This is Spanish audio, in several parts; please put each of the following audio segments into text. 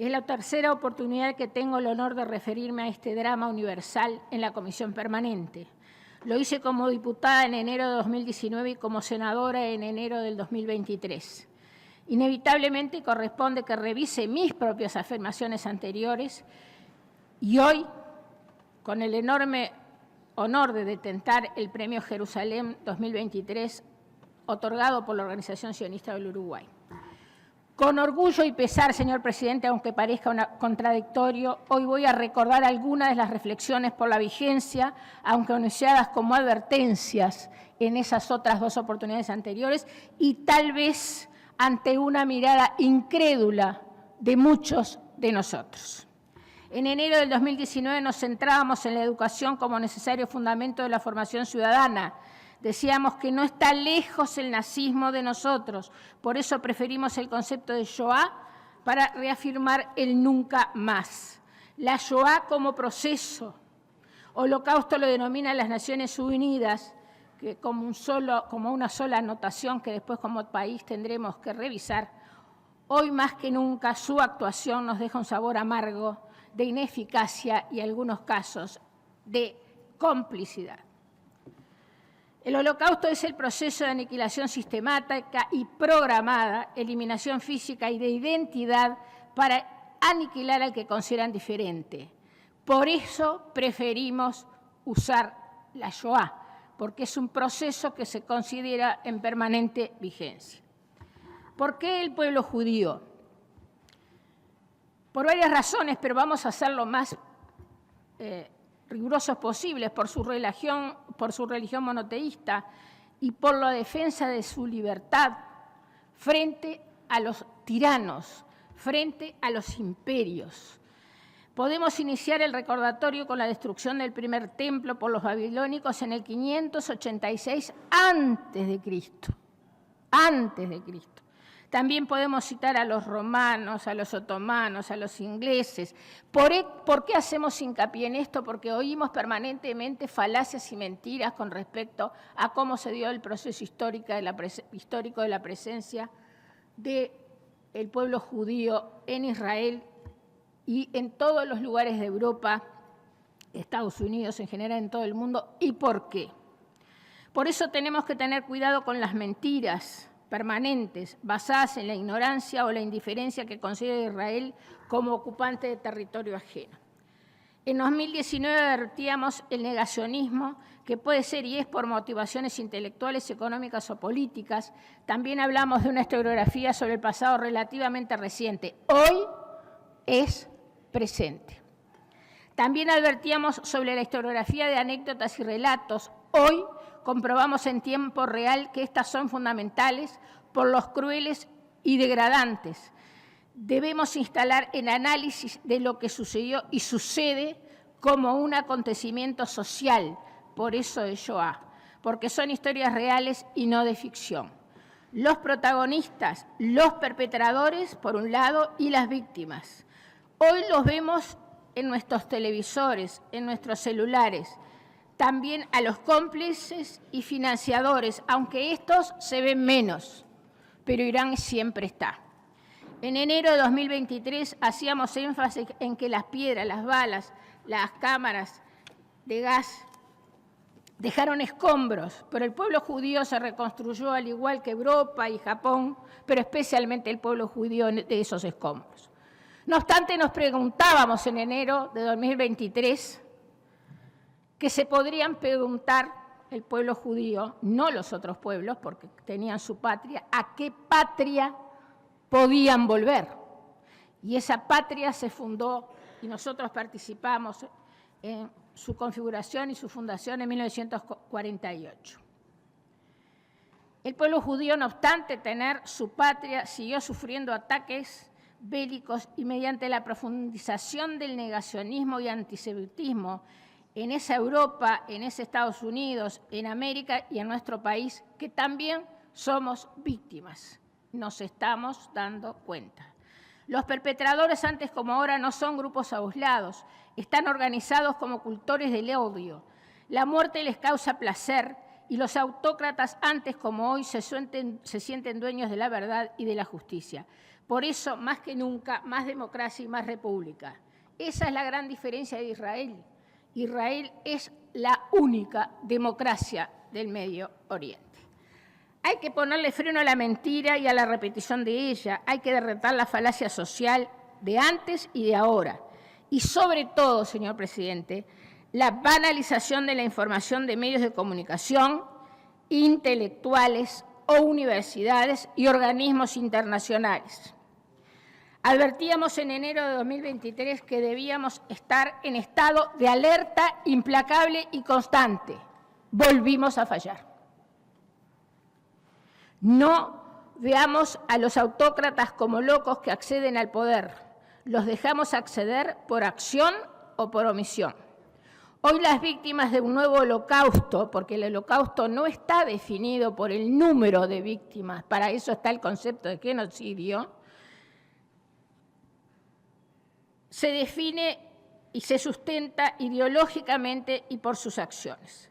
Es la tercera oportunidad que tengo el honor de referirme a este drama universal en la Comisión Permanente. Lo hice como diputada en enero de 2019 y como senadora en enero del 2023. Inevitablemente corresponde que revise mis propias afirmaciones anteriores y hoy, con el enorme honor de detentar el Premio Jerusalén 2023, otorgado por la Organización Sionista del Uruguay. Con orgullo y pesar, señor presidente, aunque parezca contradictorio, hoy voy a recordar algunas de las reflexiones por la vigencia, aunque anunciadas como advertencias en esas otras dos oportunidades anteriores, y tal vez ante una mirada incrédula de muchos de nosotros. En enero del 2019 nos centrábamos en la educación como necesario fundamento de la formación ciudadana. Decíamos que no está lejos el nazismo de nosotros, por eso preferimos el concepto de Shoah para reafirmar el nunca más. La Shoah como proceso. Holocausto lo denominan las Naciones Unidas, que como una sola anotación que después como país tendremos que revisar. Hoy más que nunca su actuación nos deja un sabor amargo de ineficacia y en algunos casos de complicidad. El Holocausto es el proceso de aniquilación sistemática y programada, eliminación física y de identidad para aniquilar al que consideran diferente. Por eso preferimos usar la Shoah, porque es un proceso que se considera en permanente vigencia. ¿Por qué el pueblo judío? Por varias razones, pero vamos a hacer lo más rigurosos posibles, por su religión monoteísta y por la defensa de su libertad frente a los tiranos, frente a los imperios. Podemos iniciar el recordatorio con la destrucción del primer templo por los babilónicos en el 586 a.C. También podemos citar a los romanos, a los otomanos, a los ingleses. ¿Por qué hacemos hincapié en esto? Porque oímos permanentemente falacias y mentiras con respecto a cómo se dio el proceso histórico de la presencia del pueblo judío en Israel y en todos los lugares de Europa, Estados Unidos en general, en todo el mundo. ¿Y por qué? Por eso tenemos que tener cuidado con las mentiras permanentes, basadas en la ignorancia o la indiferencia que considera Israel como ocupante de territorio ajeno. En 2019 advertíamos el negacionismo, que puede ser y es por motivaciones intelectuales, económicas o políticas. También hablamos de una historiografía sobre el pasado relativamente reciente. Hoy es presente. También advertíamos sobre la historiografía de anécdotas y relatos. Hoy comprobamos en tiempo real que estas son fundamentales por los crueles y degradantes. Debemos instalar en análisis de lo que sucedió y sucede como un acontecimiento social, por eso es Shoah, porque son historias reales y no de ficción. Los protagonistas, los perpetradores, por un lado, y las víctimas. Hoy los vemos en nuestros televisores, en nuestros celulares, también a los cómplices y financiadores, aunque estos se ven menos, pero Irán siempre está. En enero de 2023 hacíamos énfasis en que las piedras, las balas, las cámaras de gas dejaron escombros, pero el pueblo judío se reconstruyó al igual que Europa y Japón, pero especialmente el pueblo judío de esos escombros. No obstante, nos preguntábamos en enero de 2023 que se podrían preguntar el pueblo judío, no los otros pueblos, porque tenían su patria, a qué patria podían volver. Y esa patria se fundó y nosotros participamos en su configuración y su fundación en 1948. El pueblo judío, no obstante tener su patria, siguió sufriendo ataques bélicos y mediante la profundización del negacionismo y antisemitismo en esa Europa, en ese Estados Unidos, en América y en nuestro país, que también somos víctimas. Nos estamos dando cuenta. Los perpetradores, antes como ahora, no son grupos aislados, están organizados como cultores del odio. La muerte les causa placer y los autócratas, antes como hoy, se sienten dueños de la verdad y de la justicia. Por eso, más que nunca, más democracia y más república. Esa es la gran diferencia de Israel. Israel es la única democracia del Medio Oriente. Hay que ponerle freno a la mentira y a la repetición de ella. Hay que derrotar la falacia social de antes y de ahora. Y sobre todo, señor presidente, la banalización de la información de medios de comunicación, intelectuales o universidades y organismos internacionales. Advertíamos en enero de 2023 que debíamos estar en estado de alerta implacable y constante. Volvimos a fallar. No veamos a los autócratas como locos que acceden al poder. Los dejamos acceder por acción o por omisión. Hoy las víctimas de un nuevo holocausto, porque el holocausto no está definido por el número de víctimas, para eso está el concepto de genocidio, se define y se sustenta ideológicamente y por sus acciones.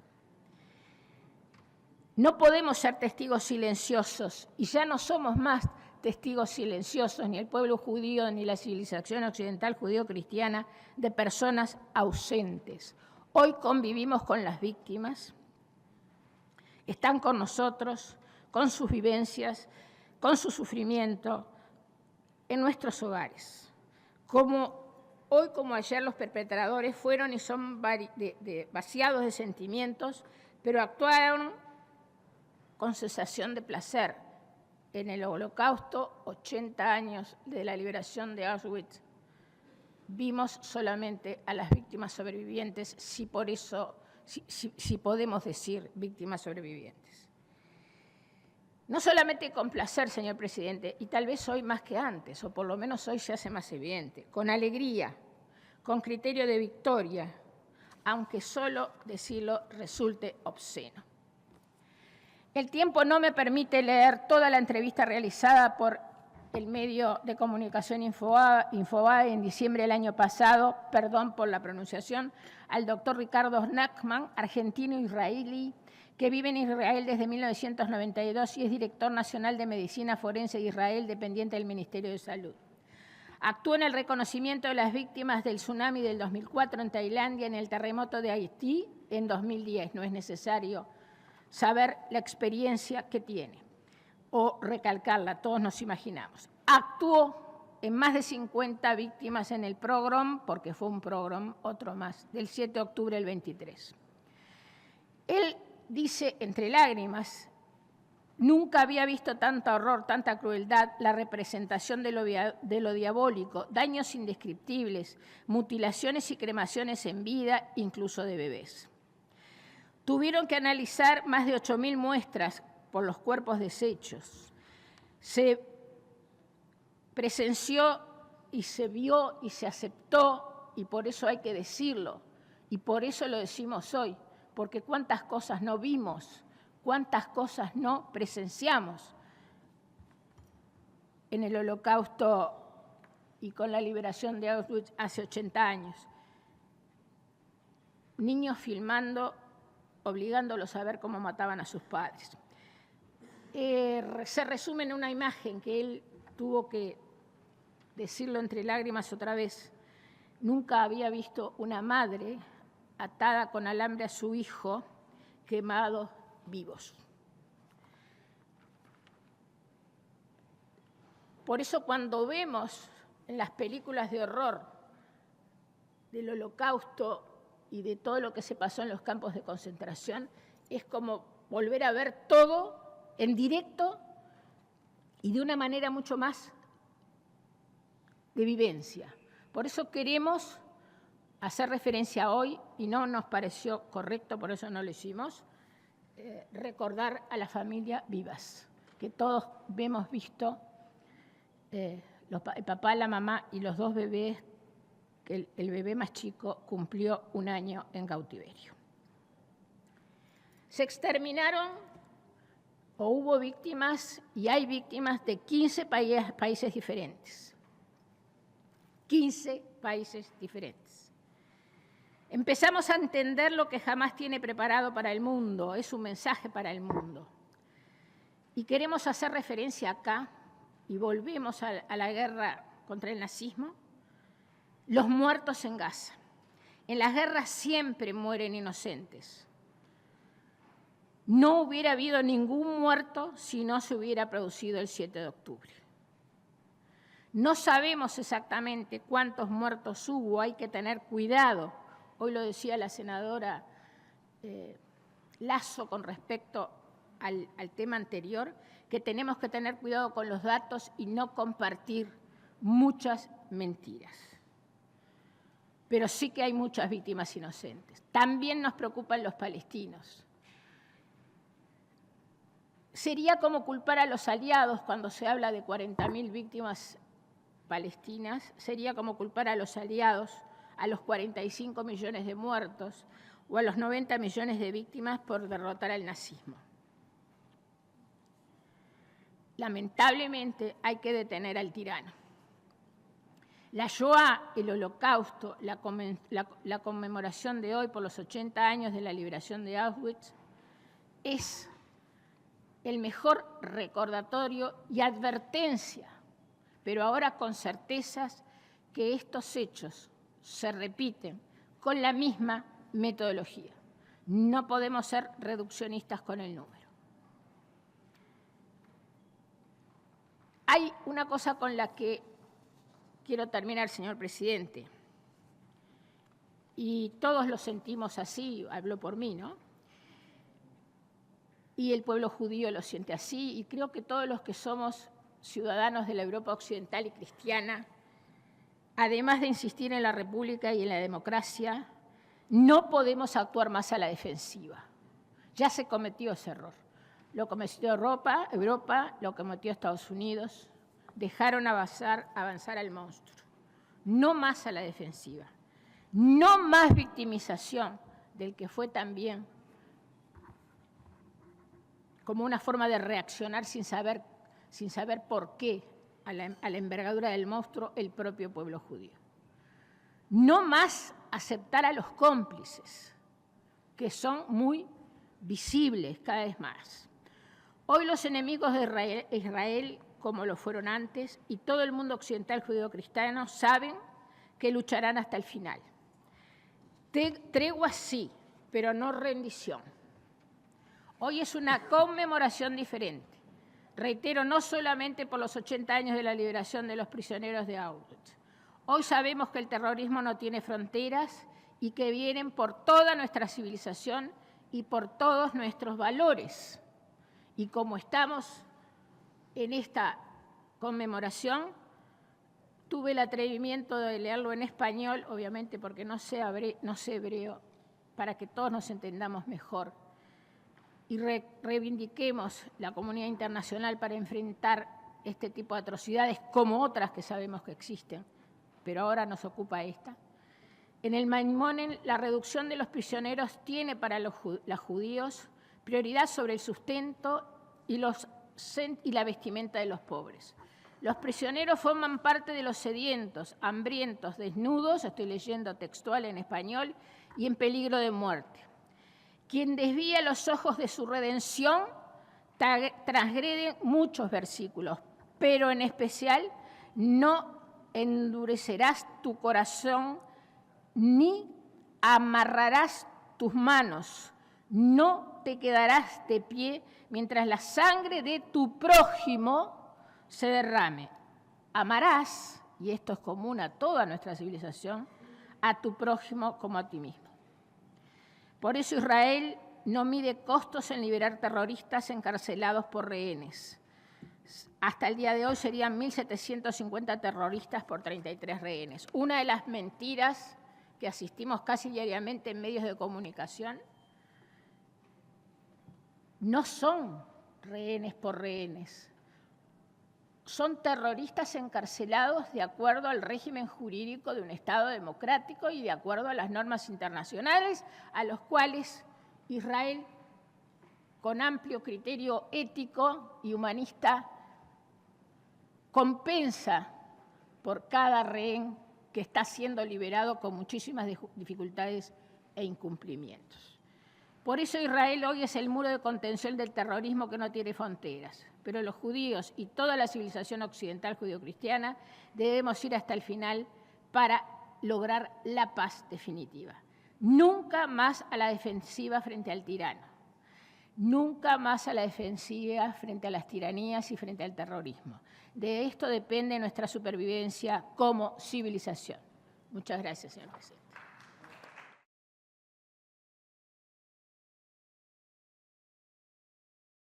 No podemos ser testigos silenciosos, y ya no somos más testigos silenciosos, ni el pueblo judío, ni la civilización occidental judío-cristiana, de personas ausentes. Hoy convivimos con las víctimas, están con nosotros, con sus vivencias, con su sufrimiento, en nuestros hogares. Hoy como ayer los perpetradores fueron y son vaciados de sentimientos, pero actuaron con sensación de placer. En el Holocausto, 80 años de la liberación de Auschwitz, vimos solamente a las víctimas sobrevivientes, si podemos decir víctimas sobrevivientes. No solamente con placer, señor presidente, y tal vez hoy más que antes, o por lo menos hoy se hace más evidente, con alegría, con criterio de victoria, aunque solo decirlo resulte obsceno. El tiempo no me permite leer toda la entrevista realizada por el medio de comunicación Infobae en diciembre del año pasado, perdón por la pronunciación, al doctor Ricardo Nachman, argentino-israelí, que vive en Israel desde 1992 y es director nacional de Medicina Forense de Israel, dependiente del Ministerio de Salud. Actuó en el reconocimiento de las víctimas del tsunami del 2004 en Tailandia, en el terremoto de Haití en 2010. No es necesario saber la experiencia que tiene o recalcarla, todos nos imaginamos. Actuó en más de 50 víctimas en el pogrom, porque fue un pogrom, otro más, del 7 de octubre del 23. Él dice, entre lágrimas, nunca había visto tanto horror, tanta crueldad, la representación de lo diabólico, daños indescriptibles, mutilaciones y cremaciones en vida, incluso de bebés. Tuvieron que analizar más de 8.000 muestras por los cuerpos deshechos. Se presenció y se vio y se aceptó, y por eso hay que decirlo, y por eso lo decimos hoy, porque cuántas cosas no vimos, cuántas cosas no presenciamos en el Holocausto y con la liberación de Auschwitz hace 80 años. Niños filmando, obligándolos a ver cómo mataban a sus padres. Se resume en una imagen que él tuvo que decirlo entre lágrimas otra vez. Nunca había visto una madre atada con alambre a su hijo, quemados vivos. Por eso cuando vemos en las películas de horror del Holocausto y de todo lo que se pasó en los campos de concentración, es como volver a ver todo en directo y de una manera mucho más de vivencia. Por eso queremos hacer referencia hoy, y no nos pareció correcto, por eso no lo hicimos, recordar a la familia Vivas, que todos hemos visto, el papá, la mamá y los dos bebés, que el bebé más chico cumplió 1 año en cautiverio. Se exterminaron, o hubo víctimas, y hay víctimas de 15 países diferentes. 15 países diferentes. Empezamos a entender lo que jamás tiene preparado para el mundo, es un mensaje para el mundo. Y queremos hacer referencia acá y volvemos a la guerra contra el nazismo, los muertos en Gaza. En las guerras siempre mueren inocentes. No hubiera habido ningún muerto si no se hubiera producido el 7 de octubre. No sabemos exactamente cuántos muertos hubo, hay que tener cuidado. Hoy lo decía la senadora Lasso con respecto al tema anterior, que tenemos que tener cuidado con los datos y no compartir muchas mentiras. Pero sí que hay muchas víctimas inocentes. También nos preocupan los palestinos. Sería como culpar a los aliados cuando se habla de 40.000 víctimas palestinas, sería como culpar a los aliados, a los 45 millones de muertos o a los 90 millones de víctimas por derrotar al nazismo. Lamentablemente hay que detener al tirano. La Shoah, el Holocausto, la conmemoración de hoy por los 80 años de la liberación de Auschwitz, es el mejor recordatorio y advertencia, pero ahora con certezas que estos hechos se repiten con la misma metodología. No podemos ser reduccionistas con el número. Hay una cosa con la que quiero terminar, señor presidente, y todos lo sentimos así, hablo por mí, ¿no? Y el pueblo judío lo siente así, y creo que todos los que somos ciudadanos de la Europa occidental y cristiana, además de insistir en la república y en la democracia, no podemos actuar más a la defensiva. Ya se cometió ese error. Lo cometió Europa, lo cometió Estados Unidos. Dejaron avanzar al monstruo. No más a la defensiva. No más victimización del que fue también como una forma de reaccionar sin saber por qué a la envergadura del monstruo el propio pueblo judío. No más aceptar a los cómplices, que son muy visibles cada vez más. Hoy los enemigos de Israel, como lo fueron antes, y todo el mundo occidental judío-cristiano saben que lucharán hasta el final. Tregua sí, pero no rendición. Hoy es una conmemoración diferente. Reitero, no solamente por los 80 años de la liberación de los prisioneros de Auschwitz. Hoy sabemos que el terrorismo no tiene fronteras y que vienen por toda nuestra civilización y por todos nuestros valores. Y como estamos en esta conmemoración, tuve el atrevimiento de leerlo en español, obviamente porque no sé hebreo, para que todos nos entendamos mejor. Y reivindiquemos la comunidad internacional para enfrentar este tipo de atrocidades, como otras que sabemos que existen, pero ahora nos ocupa esta. En el Maimónides, la reducción de los prisioneros tiene para los judíos prioridad sobre el sustento y la vestimenta de los pobres. Los prisioneros forman parte de los sedientos, hambrientos, desnudos, estoy leyendo textual en español, y en peligro de muerte. Quien desvía los ojos de su redención transgrede muchos versículos, pero en especial no endurecerás tu corazón ni amarrarás tus manos, no te quedarás de pie mientras la sangre de tu prójimo se derrame. Amarás, y esto es común a toda nuestra civilización, a tu prójimo como a ti mismo. Por eso Israel no mide costos en liberar terroristas encarcelados por rehenes. Hasta el día de hoy serían 1.750 terroristas por 33 rehenes. Una de las mentiras que asistimos casi diariamente en medios de comunicación, no son rehenes por rehenes. Son terroristas encarcelados de acuerdo al régimen jurídico de un Estado democrático y de acuerdo a las normas internacionales a los cuales Israel, con amplio criterio ético y humanista, compensa por cada rehén que está siendo liberado con muchísimas dificultades e incumplimientos. Por eso Israel hoy es el muro de contención del terrorismo que no tiene fronteras. Pero los judíos y toda la civilización occidental judio-cristiana debemos ir hasta el final para lograr la paz definitiva. Nunca más a la defensiva frente al tirano. Nunca más a la defensiva frente a las tiranías y frente al terrorismo. De esto depende nuestra supervivencia como civilización. Muchas gracias, señor presidente.